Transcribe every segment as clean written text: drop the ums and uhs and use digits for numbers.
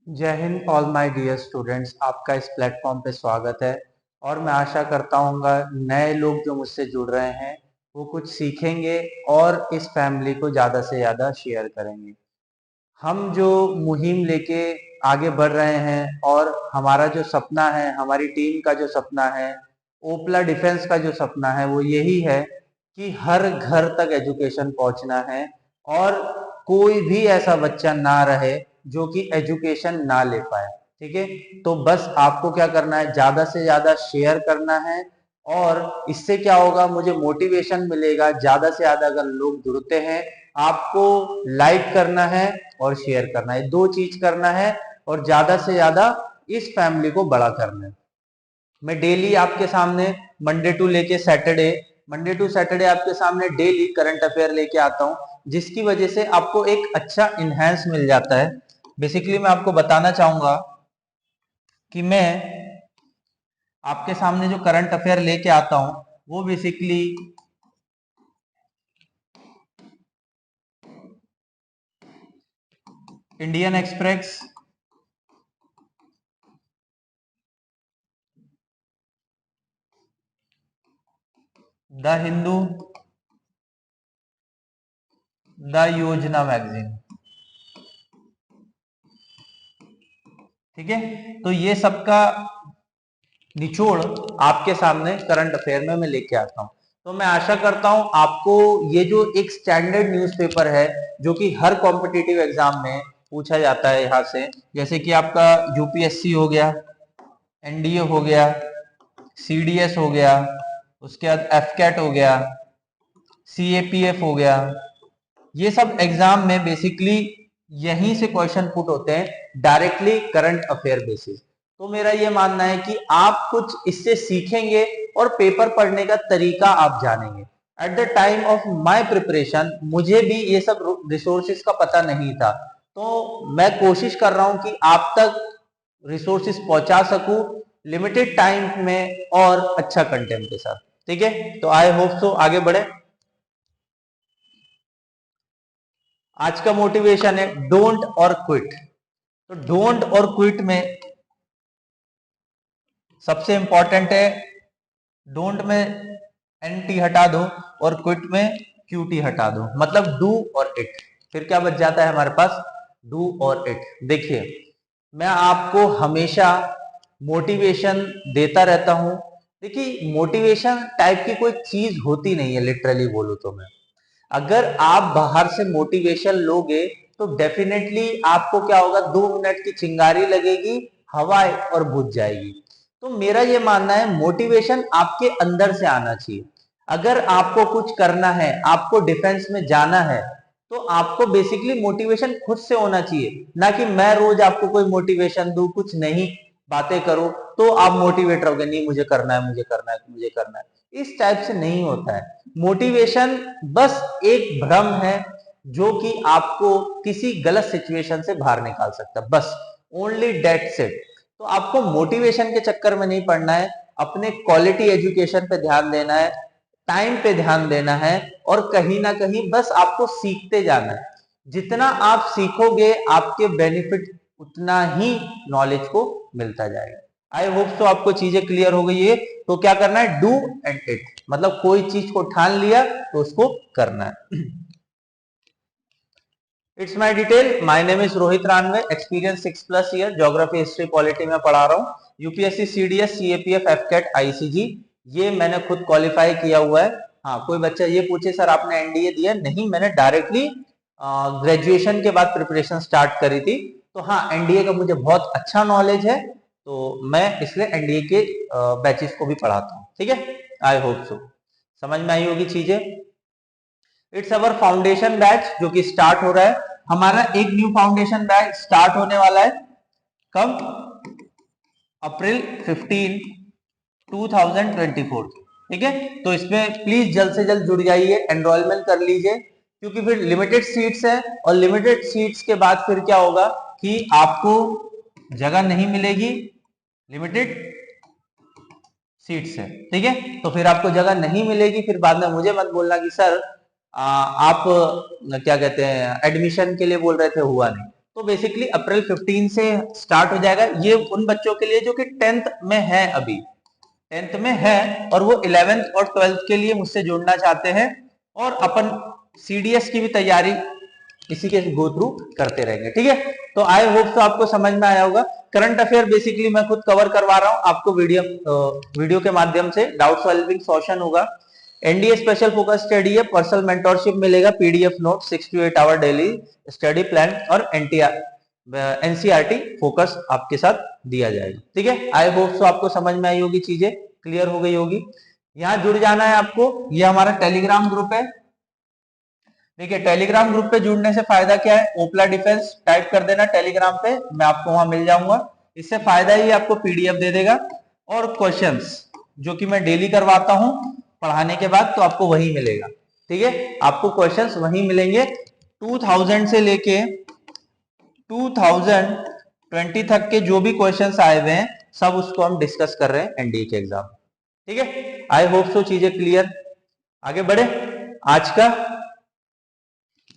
जय Hind all my dear students. आपका इस प्लेटफॉर्म पे स्वागत है और मैं आशा करता हूँगा नए लोग जो मुझसे जुड़ रहे हैं वो कुछ सीखेंगे और इस फैमिली को ज़्यादा से ज़्यादा शेयर करेंगे। हम जो मुहिम लेके आगे बढ़ रहे हैं और हमारा जो सपना है, हमारी टीम का जो सपना है, ओपला डिफेंस का जो सपना है, वो यही है कि हर घर तक एजुकेशन पहुंचना है और कोई भी ऐसा बच्चा ना रहे जो कि एजुकेशन ना ले पाए। ठीक है, तो बस आपको क्या करना है, ज्यादा से ज्यादा शेयर करना है और इससे क्या होगा, मुझे मोटिवेशन मिलेगा। ज्यादा से ज्यादा अगर लोग जुड़ते हैं, आपको लाइक करना है और शेयर करना है, दो चीज करना है और ज्यादा से ज्यादा इस फैमिली को बड़ा करना है। मैं डेली आपके सामने मंडे टू सैटरडे आपके सामने डेली करंट अफेयर लेके आता हूं, जिसकी वजह से आपको एक अच्छा इनहेंस मिल जाता है। बेसिकली मैं आपको बताना चाहूंगा कि मैं आपके सामने जो करंट अफेयर लेके आता हूं वो basically Indian express, the Hindu, the योजना मैगजीन। ठीक है, तो ये सबका निचोड़ आपके सामने करंट अफेयर में मैं लेके आता हूं। तो मैं आशा करता हूं आपको ये जो एक स्टैंडर्ड न्यूज़पेपर है जो कि हर कॉम्पिटिटिव एग्जाम में पूछा जाता है यहाँ से, जैसे कि आपका यूपीएससी हो गया, एनडीए हो गया, सीडीएस हो गया, उसके बाद एफकेट हो गया, सीएपीएफ हो गया, ये सब एग्जाम में बेसिकली यहीं से क्वेश्चन पुट होते हैं डायरेक्टली करंट अफेयर बेसिस। तो मेरा ये मानना है कि आप कुछ इससे सीखेंगे और पेपर पढ़ने का तरीका आप जानेंगे। At the time of my preparation मुझे भी ये सब रिसोर्सेज का पता नहीं था, तो मैं कोशिश कर रहा हूं कि आप तक रिसोर्सेज पहुंचा सकूं लिमिटेड टाइम में और अच्छा कंटेंट के साथ। ठीक है, तो आई होप सो आगे बढ़े। आज का मोटिवेशन है डोंट और क्विट। तो डोंट और क्विट में सबसे इंपॉर्टेंट है, डोंट में एनटी हटा दो और क्विट में क्यूटी हटा दो, मतलब डू और इट। फिर क्या बच जाता है हमारे पास, डू और इट। देखिए, मैं आपको हमेशा मोटिवेशन देता रहता हूं। देखिए, मोटिवेशन टाइप की कोई चीज होती नहीं है, लिटरली बोलूं तो मैं, अगर आप बाहर से मोटिवेशन लोगे तो डेफिनेटली आपको क्या होगा, 2 मिनट की चिंगारी लगेगी, हवा और बुझ जाएगी। तो मेरा ये मानना है मोटिवेशन आपके अंदर से आना चाहिए। अगर आपको कुछ करना है, आपको डिफेंस में जाना है, तो आपको बेसिकली मोटिवेशन खुद से होना चाहिए, ना कि मैं रोज आपको कोई मोटिवेशन दूं, कुछ नहीं बातें करूं तो आप मोटिवेट रहोगे, नहीं मुझे करना है, मुझे करना है, मुझे करना है। इस टाइप से नहीं होता है। मोटिवेशन बस एक भ्रम है जो कि आपको किसी गलत सिचुएशन से बाहर निकाल सकता है, बस ओनली डेट्स इट। तो आपको मोटिवेशन के चक्कर में नहीं पड़ना है, अपने क्वालिटी एजुकेशन पे ध्यान देना है, टाइम पे ध्यान देना है और कहीं ना कहीं बस आपको सीखते जाना है। जितना आप सीखोगे आपके बेनिफिट उतना ही नॉलेज को मिलता जाएगा। आई होप तो आपको चीजें क्लियर हो गई है। तो क्या करना है, डू एंड इट, मतलब कोई चीज को ठान लिया तो उसको करना है। It's my detail, my name is Rohit रानवे, experience 6+ year, geography history polity में पढ़ा रहा हूँ। यूपीएससी, सीडीएस, सीएपीएफ, एफकेट, आईसीजी ये मैंने खुद क्वालिफाई किया हुआ है। हाँ, कोई बच्चा ये पूछे सर आपने एनडीए दिया, नहीं, मैंने डायरेक्टली ग्रेजुएशन के बाद प्रिपरेशन स्टार्ट करी थी। तो हाँ, एनडीए का मुझे बहुत अच्छा नॉलेज है, तो मैं इसलिए एनडीए के बैचेस को भी पढ़ाता हूँ। ठीक है, आई होप सो समझ में आई होगी चीजें। इट्स अवर फाउंडेशन बैच जो कि स्टार्ट हो रहा है। हमारा एक न्यू फाउंडेशन बैच स्टार्ट होने वाला है, कब, अप्रैल 15 2024। ठीक है, तो इसमें प्लीज जल्द से जल्द जुड़ जाइए, एनरोलमेंट कर लीजिए, क्योंकि फिर लिमिटेड सीट्स है और लिमिटेड सीट्स के बाद फिर क्या होगा कि आपको जगह नहीं मिलेगी, लिमिटेड सीट्स है। ठीक है, तो फिर आपको जगह नहीं मिलेगी, फिर बाद में मुझे मत बोलना कि सर आप क्या कहते हैं एडमिशन के लिए बोल रहे थे, हुआ नहीं। तो बेसिकली अप्रैल 15 से स्टार्ट हो जाएगा। ये उन बच्चों के लिए जो कि 10th में है, अभी 10th में है और वो 11th और 12th के लिए मुझसे जुड़ना चाहते हैं, और अपन CDS की भी तैयारी इसी के गो थ्रू करते रहेंगे। ठीक है, तो आई होप तो आपको समझ में आया होगा। करंट अफेयर बेसिकली मैं खुद कवर करवा रहा हूं आपको वीडियो के माध्यम से। डाउट सॉल्विंग सेशन होगा, एनडीए स्पेशल फोकस स्टडी है, पर्सनल मेंटोरशिप मिलेगा, PDF note, 6 to 8 hour daily study plan और एनसीईआरटी फोकस आपके साथ दिया जाएगा। ठीक है, आई होप सो आपको समझ में आई होगी, चीजें क्लियर हो गई होगी। यहाँ जुड़ जाना है आपको, ये हमारा टेलीग्राम ग्रुप है। देखिए टेलीग्राम ग्रुप पे जुड़ने से फायदा क्या है, ओपला डिफेंस टाइप कर देना टेलीग्राम पे, मैं आपको वहां मिल जाऊंगा। इससे फायदा ही आपको पीडीएफ दे देगा और क्वेश्चंस जो कि मैं डेली करवाता हूं पढ़ाने के बाद, तो आपको वही मिलेगा। ठीक है, आपको क्वेश्चंस वही मिलेंगे। 2000 से लेके 2020 तक के जो भी क्वेश्चंस आए हुए हैं सब उसको हम डिस्कस कर रहे हैं एनडीए के एग्जाम। ठीक है, आई होप सो चीजें क्लियर। आगे बढ़े। आज का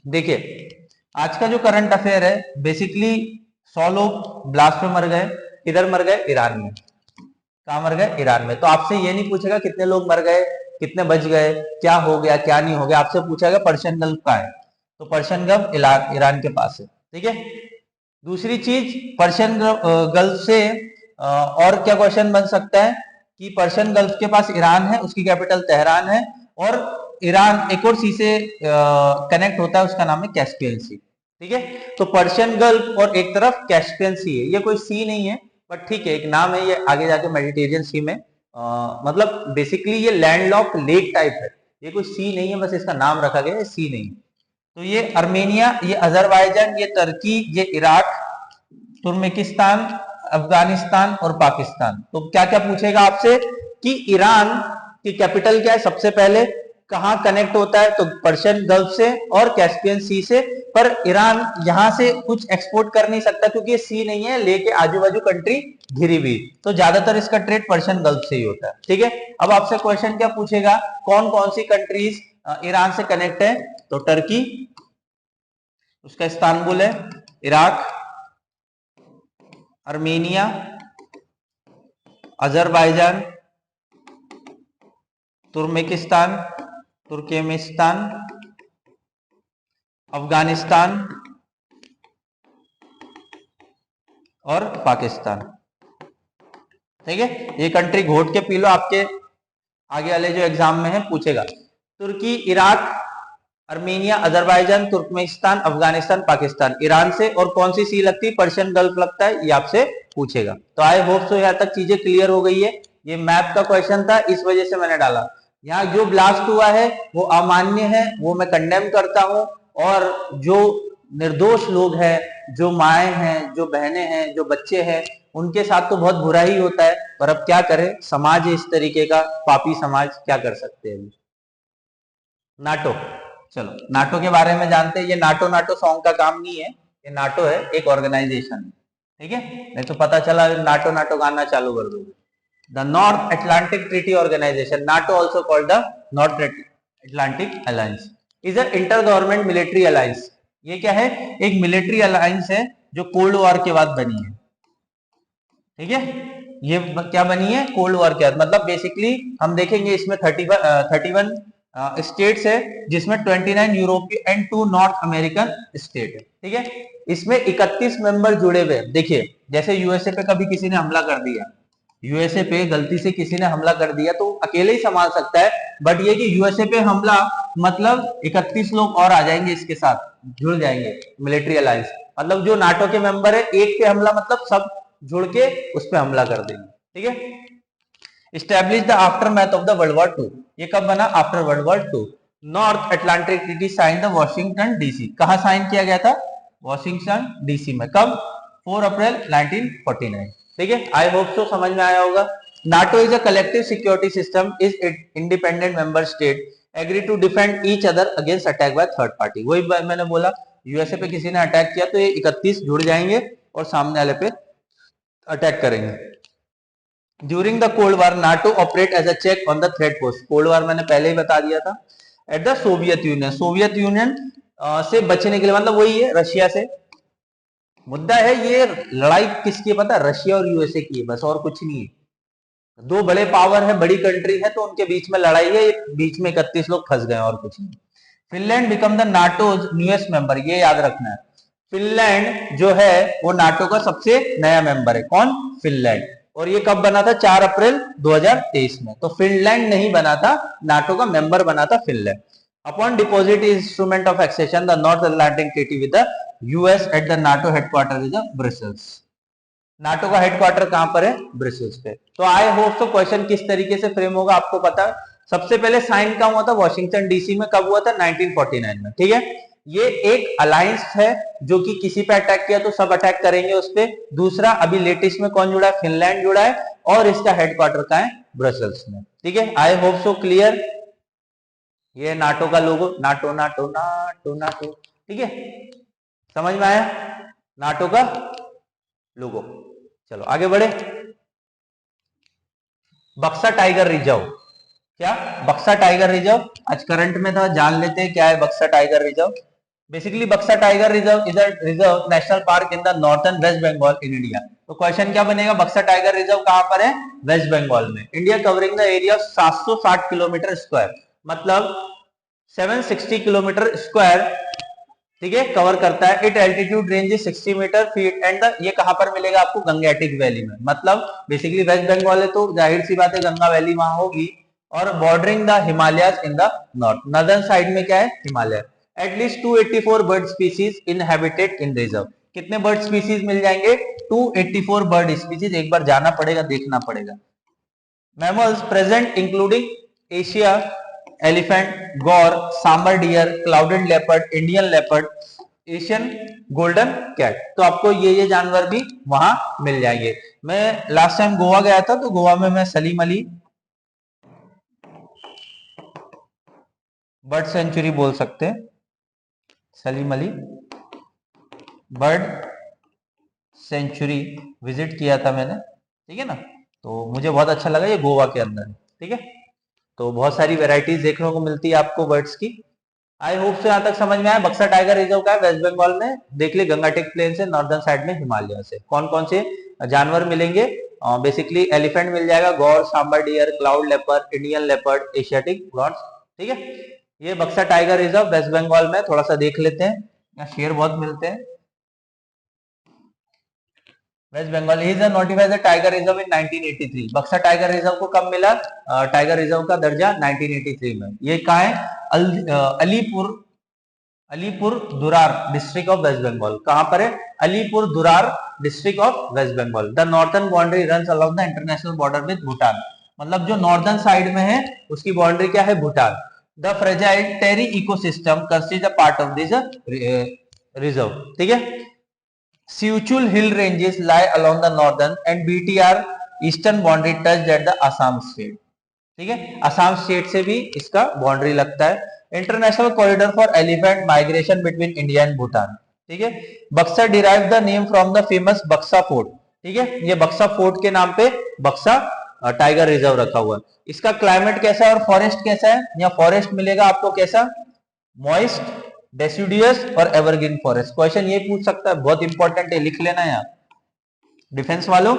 देखिए, आज का जो करंट अफेयर है, बेसिकली 100 लोग ब्लास्ट में मर गए। किधर मर गए? ईरान में। कहां मर गए? ईरान में। तो आपसे ये नहीं पूछेगा कितने लोग मर गए, कितने बच गए, क्या हो गया क्या नहीं हो गया, आपसे पूछेगा पर्शियन गल्फ का है, तो पर्शियन गल्फ ईरान के पास है। ठीक है, दूसरी चीज पर्शियन गल्फ से और क्या क्वेश्चन बन सकता है कि पर्शियन गल्फ के पास ईरान है, उसकी कैपिटल तेहरान है, और ईरान एक और सी से कनेक्ट होता है, उसका नाम है कैस्पियन सी। ठीक है, तो पर्शियन गल्फ और एक तरफ कैस्पियन सी है, ये कोई सी नहीं है बट ठीक है एक नाम है, ये आगे जाके मेडिटेरियन सी में मतलब बेसिकली ये लैंडलॉक लेक टाइप है, ये कोई सी नहीं है, बस इसका नाम रखा गया है, सी नहीं। तो ये अर्मेनिया, ये अजरबैजान, ये तुर्की, ये इराक, तुर्कमेनिस्तान, अफगानिस्तान और पाकिस्तान। तो क्या क्या पूछेगा आपसे कि ईरान की कैपिटल क्या है, सबसे पहले कहां कनेक्ट होता है, तो पर्शियन गल्फ से और कैस्पियन सी से। पर ईरान यहां से कुछ एक्सपोर्ट कर नहीं सकता क्योंकि ये सी नहीं है, लेके आजू बाजू कंट्री घिरी हुई, तो ज्यादातर इसका ट्रेड पर्शियन गल्फ से ही होता है। ठीक है, अब आपसे क्वेश्चन क्या पूछेगा, कौन कौन सी कंट्रीज ईरान से कनेक्ट है, तो टर्की, उसका इस्तांबुल है, Iraq, Armenia, Azerbaijan, Turkmenistan, Turkmenistan, Afghanistan और पाकिस्तान। ठीक है, ये कंट्री घोट के पी लो, आपके आगे वाले जो एग्जाम में है पूछेगा। तुर्की, Iraq, Armenia, Azerbaijan, Turkmenistan, Afghanistan, Pakistan, Iran से और कौन सी सी लगती है, पर्शियन गल्फ लगता है, ये आपसे पूछेगा। तो आई होप सो यहाँ तक चीजें क्लियर हो गई है। ये मैप का क्वेश्चन था, इस वजह से मैंने डाला। यहाँ जो ब्लास्ट हुआ है वो अमान्य है, वो मैं कंडेम करता हूं, और जो निर्दोष लोग हैं, जो माएँ हैं, जो बहनें हैं, जो बच्चे हैं, उनके साथ तो बहुत बुरा ही होता है, पर अब क्या करें, समाज है इस तरीके का, पापी समाज, क्या कर सकते हैं। नाटो, चलो नाटो के बारे में जानते हैं। ये नाटो नाटो सॉन्ग का काम नहीं है, ये नाटो है एक ऑर्गेनाइजेशन है। ठीक है, नहीं तो पता चला नाटो नाटो गाना चालू कर दोगे। The North Atlantic Treaty Organization, NATO also called the North Atlantic Alliance, is a inter government military alliance. ये क्या है, एक मिलिट्री अलायंस है जो कोल्ड वॉर के बाद बनी है। ठीक है, ये क्या बनी है, कोल्ड वॉर के बाद, मतलब बेसिकली हम देखेंगे इसमें 31 स्टेट्स है, जिसमें 29 यूरोपीय एंड 2 नॉर्थ अमेरिकन स्टेट है। ठीक है, इसमें 31 मेंबर जुड़े हुए। देखिए जैसे यूएसए पे कभी किसी ने हमला कर दिया, यूएसए पे गलती से किसी ने हमला कर दिया तो अकेले ही संभाल सकता है, बट ये कि यूएसए पे हमला मतलब 31 लोग और आ जाएंगे, इसके साथ जुड़ जाएंगे मिलिट्री अलायंस। मतलब जो नाटो के मेंबर है, एक पे हमला मतलब सब जुड़ के उस पर हमला कर देंगे। ठीक है, Established the aftermath of the World War II, ये कब बना, after world war 2। North Atlantic Treaty sign the Washington DC, कहां साइन किया गया था, वॉशिंगटन डीसी में, कब, 4 अप्रैल 1949। ठीक है, आई होप सो समझ में आया होगा। NATO is a collective security system, is independent member state agree to defend each other against attack by third party. वही मैंने बोला, यूएसए पे किसी ने अटैक किया तो ये 31 जुड़ जाएंगे और सामने वाले पे अटैक करेंगे। During the cold war NATO operate as a check on the threat post, cold war मैंने पहले ही बता दिया था। At the Soviet Union, Soviet Union से बचने के लिए, मतलब वही है रशिया से, मुद्दा है ये लड़ाई किसकी है पता है? रशिया और यूएसए की है, बस और कुछ नहीं है। दो बड़े पावर है, बड़ी कंट्री है, तो उनके बीच में लड़ाई है, बीच में 31 लोग फंस गए और कुछ नहीं। Finland become the नाटोज newest member, ये याद रखना है। फिनलैंड जो है वो नाटो का सबसे नया मेंबर है। कौन? फिनलैंड। और ये कब बना था? 4 अप्रैल 2023 में। तो फिनलैंड नहीं बना था, नाटो का मेंबर बना था Finland. Upon deposit instrument of accession the North Atlantic Treaty with the US at the NATO headquarter is Brussels. NATO का हेडक्वार्टर कहां पर है? ब्रसेल्स पे। तो आई होप तो क्वेश्चन किस तरीके से फ्रेम होगा आपको पता है। सबसे पहले साइन कहां हुआ था? वॉशिंगटन डीसी में। कब हुआ था? 1949 में। ठीक है, ये एक अलायंस है जो कि किसी पे अटैक किया तो सब अटैक करेंगे उस पे। दूसरा, अभी लेटेस्ट में कौन जुड़ा है? फिनलैंड जुड़ा है, और इसका हेडक्वार्टर कहां है? ब्रसेल्स में। ठीक है, आई होप सो क्लियर। ये नाटो का लोगो, नाटो नाटो नाटो नाटो। ठीक है, समझ में आया? नाटो का लोगो। चलो आगे बढ़े। बक्सा टाइगर रिजर्व। क्या? बक्सा टाइगर रिजर्व आज करंट में था, जान लेते हैं क्या है Buxa tiger reserve. Basically Buxa tiger reserve is a reserve national park in the northern West Bengal in India. तो क्वेश्चन क्या बनेगा? बक्सा टाइगर रिजर्व कहां पर है? वेस्ट बंगाल में। India covering the area 760 kilometre square, मतलब 760 किलोमीटर स्क्वायर, ठीक है, कवर करता है। It altitude range is 60 metre feet and ये कहां पर मिलेगा आपको? गंगेटिक वैली में। मतलब बेसिकली वेस्ट बंगाल है तो जाहिर सी बात है गंगा वैली वहां होगी। और bordering the Himalayas in the north, northern side में क्या है? Himalaya. At least 284 bird species inhabited in reserve. कितने बर्ड स्पीसीज मिल जाएंगे? 284 बर्ड स्पीसीज। एक बार जाना पड़ेगा, देखना पड़ेगा। Mammals present including Asia elephant, gaur, sambar deer, clouded leopard, Indian leopard, Asian golden cat. तो आपको ये जानवर भी वहां मिल जाएंगे। मैं लास्ट टाइम गोवा गया था, तो गोवा में मैं सलीम अली बर्ड सेंचुरी बोल सकते हैं, Salim Ali bird sanctuary visit किया था मैंने। ठीक है ना, तो मुझे बहुत अच्छा लगा। ये गोवा के अंदर है। ठीक है, तो बहुत सारी वेराइटीज देखने को मिलती है आपको बर्ड्स की। आई होप से यहां तक समझ में आया। बक्सा टाइगर रिजर्व का है वेस्ट बंगाल में। देख लिए गंगाटिक प्लेन से, नॉर्दर्न साइड में हिमालय से कौन कौन से जानवर मिलेंगे? बेसिकली एलिफेंट मिल जाएगा, gaur, sambar deer, cloud leopard, Indian leopard, Asiatic gods. ठीक है, ये बक्सा टाइगर रिजर्व वेस्ट बंगाल में। थोड़ा सा देख लेते हैं, यहाँ शेर बहुत मिलते हैं। West Bengal is notified tiger reserve in 1983। Buxa tiger reserve को कब मिला टाइगर रिजर्व का दर्जा? 1983 में। ये कहाँ है? Alipur, Alipur Duar district of west Bengal. कहां पर है? Alipur Duar district of west Bengal. The northern boundary runs along the international border with Bhutan. मतलब जो नॉर्दर्न साइड में है उसकी बाउंड्री क्या है? Bhutan. The fragile Terai ecosystem consist a part of this reserve. ठीक है, Siuchul hill ranges lie along the northern and BTR eastern boundary touched at the Assam state. ठीक है, असम स्टेट से भी इसका बाउंड्री लगता है। International corridor for elephant migration between India and Bhutan. ठीक है, बक्सा derive the name from the famous बक्सा फोर्ट। ठीक है, ये बक्सा फोर्ट के नाम पे बक्सा टाइगर रिजर्व रखा हुआ है। इसका क्लाइमेट कैसा है और फॉरेस्ट कैसा है? यहाँ फॉरेस्ट मिलेगा आपको कैसा? मॉइस्ट, डेसिडियस और एवरग्रीन फॉरेस्ट। क्वेश्चन ये पूछ सकता है, बहुत इंपॉर्टेंट है, लिख लेना यहाँ डिफेंस वालों।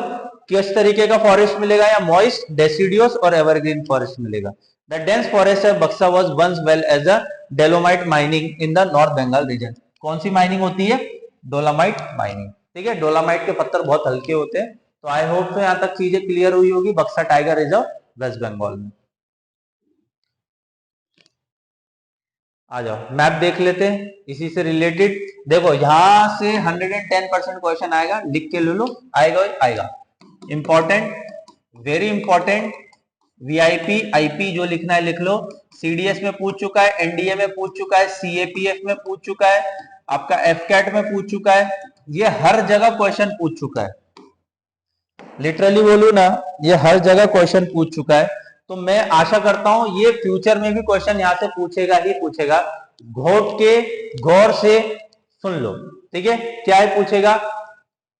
किस तरीके का फॉरेस्ट मिलेगा? या मॉइस्ट, डेसिडियस और एवरग्रीन फॉरेस्ट मिलेगा। The dense forest of Buxa was once well as a dolomite mining in the north Bengal region. कौन सी माइनिंग होती है? Dolomite mining. ठीक है, डोलामाइट के पत्थर बहुत हल्के होते हैं। तो आई होप तो यहां तक चीजें क्लियर हुई होगी बक्सा टाइगर रिजर्व वेस्ट बंगाल में। आ जाओ मैप देख लेते हैं इसी से रिलेटेड। देखो यहां से 110% क्वेश्चन आएगा, लिख के ले लो, आएगा आएगा। Important, very important. VIP IP जो लिखना है लिख लो। सीडीएस में पूछ चुका है, एनडीए में पूछ चुका है, सीएपीएफ में पूछ चुका है, आपका एफकैट में पूछ चुका है। ये हर जगह क्वेश्चन पूछ चुका है। लिटरली बोलू ना, ये हर जगह क्वेश्चन पूछ चुका है। तो मैं आशा करता हूं ये फ्यूचर में भी क्वेश्चन यहां से पूछेगा ही पूछेगा। घोट के गौर से सुन लो। ठीक है, क्या है पूछेगा?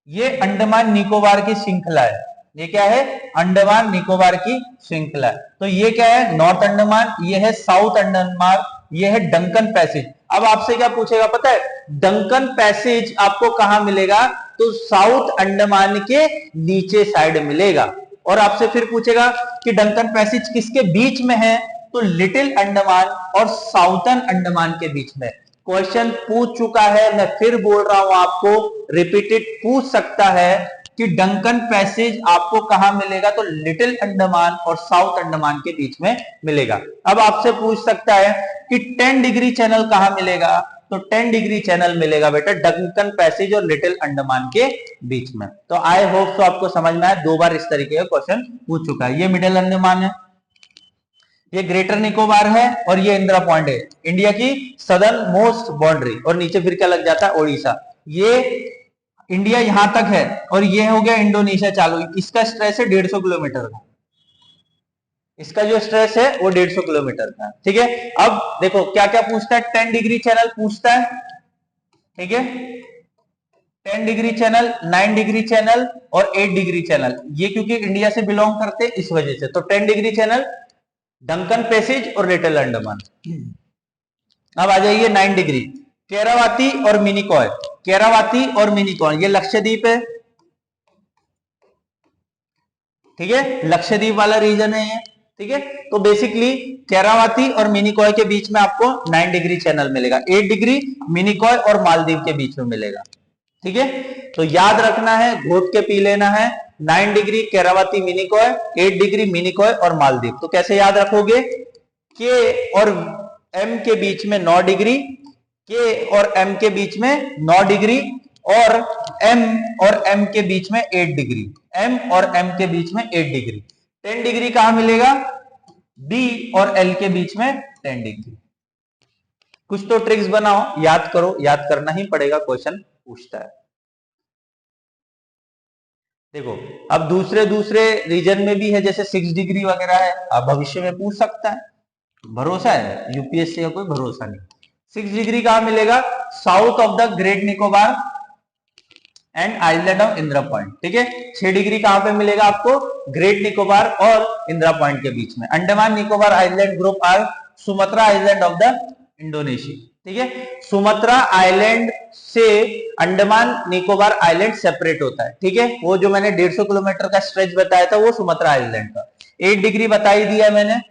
ये अंडमान निकोबार की श्रृंखला है। ये क्या है? अंडमान निकोबार की श्रृंखला है। तो ये क्या है? नॉर्थ अंडमान, ये है साउथ अंडमान, ये है डंकन पैसेज। अब आपसे क्या पूछेगा पता है, डंकन पैसेज आपको कहां मिलेगा, तो साउथ अंडमान के नीचे साइड मिलेगा। और आपसे फिर पूछेगा कि डंकन पैसेज किसके बीच में है, तो लिटिल अंडमान और साउथर्न अंडमान के बीच में। क्वेश्चन पूछ चुका है, मैं फिर बोल रहा हूं आपको, रिपीटेड पूछ सकता है कि डंकन पैसेज आपको कहां मिलेगा, तो लिटिल अंडमान और साउथ अंडमान के बीच में मिलेगा। अब आपसे पूछ सकता है कि 10 डिग्री चैनल कहां मिलेगा, तो 10 डिग्री चैनल मिलेगा बेटा डंकन पैसेज और लिटिल अंडमान के बीच में। तो आई होप तो आपको समझ में आया, 2 बार इस तरीके का क्वेश्चन पूछ चुका है। ये मिडिल अंडमान है, ये ग्रेटर निकोबार है और ये इंदिरा पॉइंट है, इंडिया की सदर्न मोस्ट बाउंड्री। और नीचे फिर क्या लग जाता है, ओडिशा। ये इंडिया यहां तक है और ये हो गया इंडोनेशिया चालू। इसका स्ट्रेस है 150 किलोमीटर का, इसका जो स्ट्रेस है वो 150 किलोमीटर का। ठीक है, अब देखो क्या क्या पूछता है, 10 डिग्री चैनल पूछता है, ठीक है, 10 डिग्री चैनल, 9 डिग्री चैनल और 8 डिग्री चैनल। ये क्योंकि इंडिया से बिलोंग करते हैं इस वजह से। तो 10 डिग्री चैनल, डंकन पैसेज और लिटिल अंडमान। अब आ जाइए 9 डिग्री, केरावती और मिनिकॉय। केरावती और मिनिकॉय ये लक्षद्वीप है, ठीक है, लक्षद्वीप वाला रीजन है ये। ठीक है, तो बेसिकली केरावती और मिनिकॉय के बीच में आपको 9 डिग्री चैनल मिलेगा, 8 डिग्री मिनिकॉय और मालदीव के बीच में मिलेगा। ठीक है, तो याद रखना है, घोट के पी लेना है, 9 डिग्री केरावती मिनिकॉय, 8 डिग्री मिनिकॉय और मालदीव। तो कैसे याद रखोगे, के और एम के बीच में 9 डिग्री, के और एम के बीच में 9 डिग्री और एम और एम के बीच में 8 डिग्री, एम और एम के बीच में 8 डिग्री। 10 डिग्री कहां मिलेगा, बी और एल के बीच में 10 डिग्री। कुछ तो ट्रिक्स बनाओ, याद करो, याद करना ही पड़ेगा, क्वेश्चन पूछता है। देखो अब दूसरे दूसरे रीजन में भी है, जैसे 6 डिग्री वगैरह है, अब भविष्य में पूछ सकता है, भरोसा है, यूपीएससी का कोई भरोसा नहीं। 6 डिग्री कहां मिलेगा, south of the great Nicobar and island of Indira point. ठीक है, 6 डिग्री कहां पे मिलेगा आपको, ग्रेट निकोबार और इंदिरा पॉइंट के बीच में। Andaman Nicobar island group are Sumatra island of the Indonesia. ठीक है, सुमात्रा आइलैंड से अंडमान निकोबार आइलैंड सेपरेट होता है। ठीक है, वो जो मैंने 150 किलोमीटर का स्ट्रेच बताया था वो सुमात्रा आइलैंड का। 8 डिग्री बता ही दिया मैंने,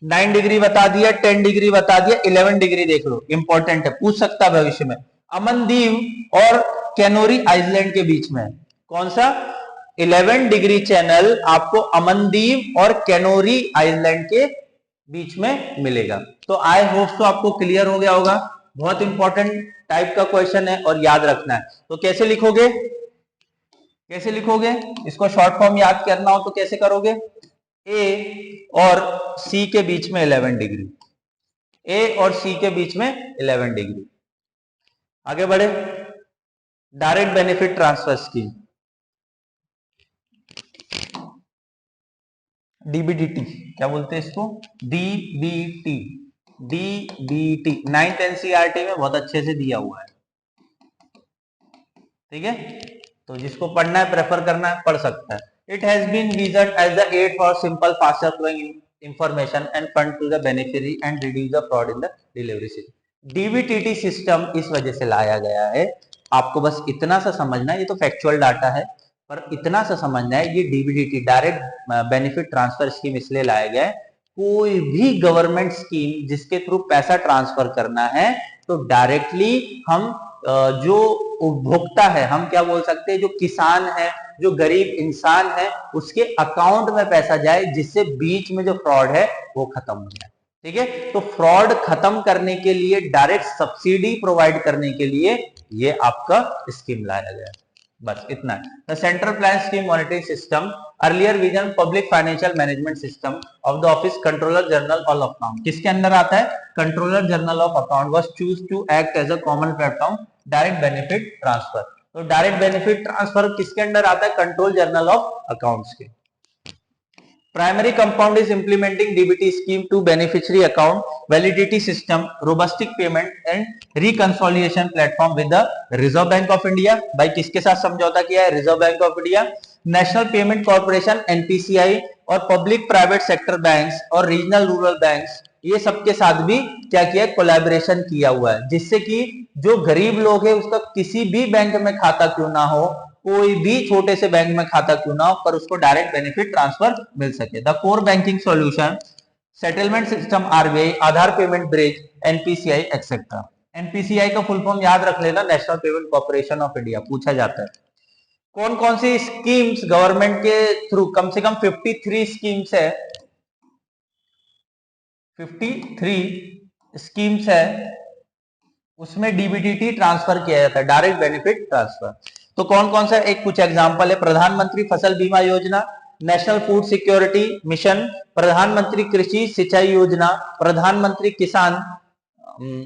9 डिग्री बता दिया, 10 डिग्री बता दिया, 11 डिग्री देख लो, इंपॉर्टेंट है, पूछ सकता है भविष्य में। अमनदीव और कैनोरी आइलैंड के बीच में कौन सा, 11 डिग्री चैनल आपको अमनदीव और कैनोरी आइलैंड के बीच में मिलेगा। तो आई होप तो आपको क्लियर हो गया होगा, बहुत इंपॉर्टेंट टाइप का क्वेश्चन है और याद रखना है। तो कैसे लिखोगे, कैसे लिखोगे, इसको शॉर्ट फॉर्म याद करना हो तो कैसे करोगे, ए और सी के बीच में 11 डिग्री, ए और सी के बीच में 11 डिग्री। आगे बढ़े, डायरेक्ट बेनिफिट ट्रांसफर स्कीम, डीबीडीटी, क्या बोलते हैं इसको, डीबीटी, डीबीटी 9th एनसीईआरटी में बहुत अच्छे से दिया हुआ है। ठीक है, तो जिसको पढ़ना है, प्रेफर करना है, पढ़ सकता है। It has been vision as the aid for simple faster flowing information and fund to the beneficiary and reduce the fraud in the delivery system. DBTT system इस वजह से लाया गया है, आपको बस इतना सा समझना है, ये तो फैक्चुअल डाटा है, पर इतना सा समझना है, ये डीबीटीटी डायरेक्ट बेनिफिट ट्रांसफर स्कीम इसलिए लाया गया है, कोई भी गवर्नमेंट स्कीम जिसके थ्रू पैसा ट्रांसफर करना है तो डायरेक्टली हम जो उपभोक्ता है, हम क्या बोल सकते हैं, जो किसान है, जो गरीब इंसान है, उसके अकाउंट में पैसा जाए, जिससे बीच में जो फ्रॉड है वो खत्म हो जाए। ठीक है, तो फ्रॉड खत्म करने के लिए, डायरेक्ट सब्सिडी प्रोवाइड करने के लिए ये आपका स्कीम लाया गया, बस इतना है। The central plan scheme monitoring system earlier vision public financial management system of the office controller general of account, किसके अंदर आता है, controller general of account was choose to act as a common platform direct benefit transfer. तो direct benefit transfer किसके under आता है, control general of accounts के। Primary compound is implementing DBT scheme to beneficiary account validity system, robustic payment and reconciliation platform with the Reserve Bank of India। भाई किसके साथ समझौता किया है, reserve bank of India, national payment corporation NPCI और public private sector banks और regional rural banks ये सबके साथ भी क्या किया, कोलैबोरेशन किया हुआ है, जिससे कि जो गरीब लोग है उसका किसी भी बैंक में खाता क्यों ना हो, कोई भी छोटे से बैंक में खाता क्यों ना हो, पर उसको डायरेक्ट बेनिफिट ट्रांसफर मिल सके। The core banking solution, settlement system RBI, Aadhaar payment bridge, NPCI etcetera. NPCI का फुल फॉर्म याद रख लेना, national payment corporation of India, पूछा जाता है। कौन कौन सी स्कीम्स गवर्नमेंट के थ्रू, कम से कम 53 स्कीम्स है, 53 स्कीम्स है, उसमें डीबीटी ट्रांसफर किया जाता है, डायरेक्ट बेनिफिट ट्रांसफर। तो कौन कौन सा, एक कुछ एग्जांपल है, प्रधानमंत्री फसल बीमा योजना, नेशनल फूड सिक्योरिटी मिशन, प्रधानमंत्री कृषि सिंचाई योजना, प्रधानमंत्री किसान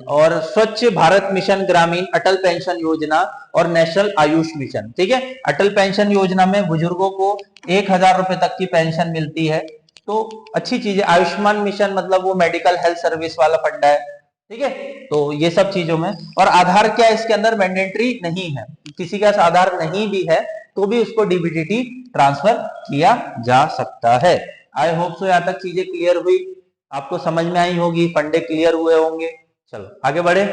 और स्वच्छ भारत मिशन ग्रामीण, अटल पेंशन योजना और नेशनल आयुष मिशन। ठीक है, अटल पेंशन योजना में बुजुर्गों को 1000 रुपए तक की पेंशन मिलती है, तो अच्छी चीज है। आयुष्मान मिशन मतलब वो मेडिकल हेल्थ सर्विस वाला फंड है। ठीक है, तो ये सब चीजों में, और आधार क्या है इसके अंदर, मैंडेटरी नहीं है, किसी का आधार नहीं भी है तो भी उसको डीबीटी ट्रांसफर किया जा सकता है। आई होप सो यहां तक चीजें क्लियर हुई, आपको समझ में आई होगी, फंडे क्लियर हुए होंगे। चलो आगे बढ़े।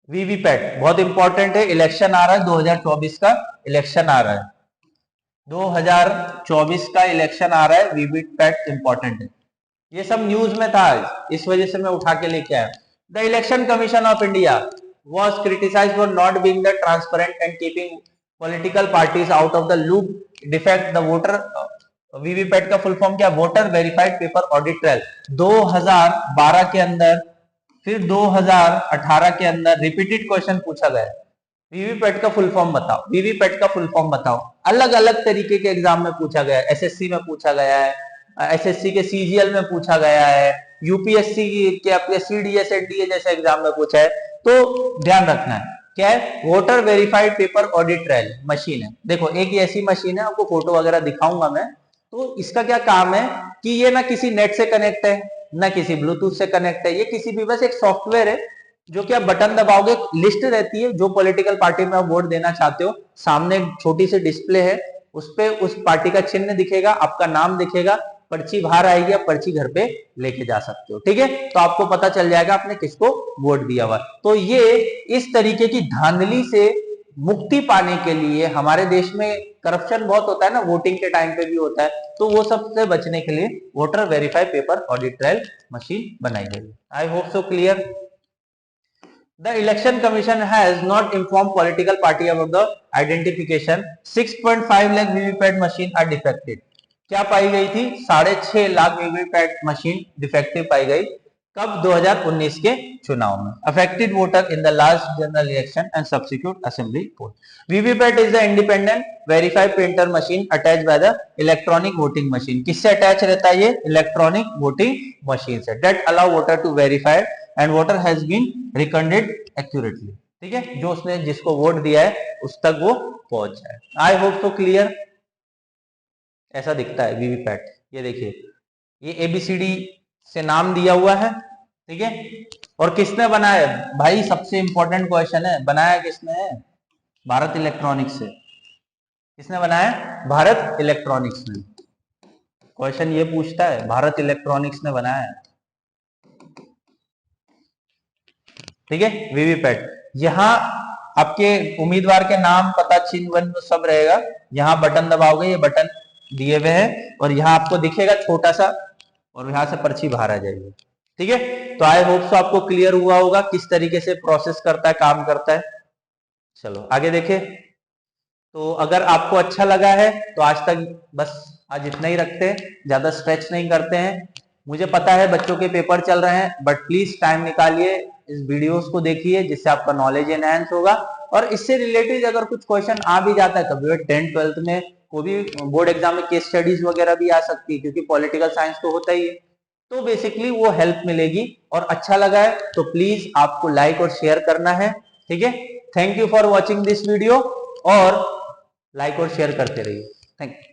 वीवीपैट बहुत इंपॉर्टेंट है, इलेक्शन आ रहा है 2024 का, इलेक्शन आ रहा है 2024 का इलेक्शन आ रहा है, वीवीपैट इंपॉर्टेंट है। ये सब न्यूज में था, इस वजह से मैं उठा के लेके आया। The election commission of India was criticized for not being the transparent and keeping political parties out of the loop, defect the voter VVPAT का फुल फॉर्म क्या, voter verified paper audit trial. 2012 के अंदर, फिर 2018 के अंदर repeated question पूछा गया, VVPAT का फुल फॉर्म बताओ, वीवीपैट का फुल फॉर्म बताओ। अलग अलग तरीके के एग्जाम में पूछा गया है, एसएससी में पूछा गया है, एसएससी के सीजीएल में पूछा गया है, यूपीएससी के अपने सीडीएस एनडीए जैसे एग्जाम में पूछा है। तो ध्यान रखना है, क्या है, voter verified paper audit trial machine है। देखो एक ऐसी मशीन है, आपको फोटो वगैरह दिखाऊंगा मैं। तो इसका क्या काम है कि ये ना किसी नेट से कनेक्ट है, ना किसी ब्लूटूथ से कनेक्ट है, ये किसी भी बस एक सॉफ्टवेयर है जो कि आप बटन दबाओगे, लिस्ट रहती है जो पॉलिटिकल पार्टी में आप वोट देना चाहते हो, सामने एक छोटी सी डिस्प्ले है, उस पे उस पार्टी का चिन्ह दिखेगा, आपका नाम दिखेगा, पर्ची बाहर आएगी, आप पर्ची घर पे लेके जा सकते हो। ठीक है, तो आपको पता चल जाएगा आपने किसको वोट दिया हुआ। तो ये इस तरीके की धांधली से मुक्ति पाने के लिए, हमारे देश में करप्शन बहुत होता है ना, वोटिंग के टाइम पे भी होता है, तो वो सब से बचने के लिए voter verify paper audit trial machine बनाई गई। I hope so clear. The election commission has not informed political party about the identification. 6.5 lakh VVPAT machine are defective. क्या पाई गई थी, 6.5 लाख वीवीपैट मशीन डिफेक्टिव पाई गई। कब, 2019 के चुनाव में। Affected voter in the last general election and subsequent assembly poll. VVPAT is the independent verified printer machine attach by the electronic voting machine. किससे अटैच रहता है ये, इलेक्ट्रॉनिक वोटिंग मशीन से। That allow voter to verified and voter has been recorded accurately. ठीक है, जो उसने जिसको वोट दिया है उस तक वो पहुंच जाए। I hope so clear. ऐसा दिखता है वीवीपैट, ये देखिए, ये एबीसीडी से नाम दिया हुआ है। ठीक है, और किसने बनाया भाई, सबसे इंपॉर्टेंट क्वेश्चन है, बनाया किसने है, भारत इलेक्ट्रॉनिक्स से। किसने बनाया, भारत इलेक्ट्रॉनिक्स ने। क्वेश्चन ये पूछता है, भारत इलेक्ट्रॉनिक्स ने बनाया है। ठीक है, वीवीपैट, यहाँ आपके उम्मीदवार के नाम, पता, चिन्ह सब रहेगा। यहाँ बटन दबाओगे, ये बटन दिए हुए हैं, और यहाँ आपको दिखेगा छोटा सा, और यहाँ से पर्ची बाहर आ जाएगी। ठीक है, तो आई होप सो आपको क्लियर हुआ होगा किस तरीके से प्रोसेस करता है, काम करता है। चलो आगे देखें। तो अगर आपको अच्छा लगा है तो आज तक बस आज इतना ही रखते हैं, ज्यादा स्ट्रेच नहीं करते हैं। मुझे पता है बच्चों के पेपर चल रहे हैं, बट प्लीज टाइम निकालिए, इस वीडियोस को देखिए, जिससे आपका नॉलेज एनहांस होगा। और इससे रिलेटेड अगर कुछ क्वेश्चन आ भी जाता है कभी 10th 12th में, कोई भी बोर्ड एग्जाम में केस स्टडीज वगैरह भी आ सकती है, क्योंकि पॉलिटिकल साइंस तो होता ही है, तो बेसिकली वो हेल्प मिलेगी। और अच्छा लगा है तो प्लीज आपको लाइक और शेयर करना है। ठीक है, thank you for watching this video, और लाइक और शेयर करते रहिए। Thank you.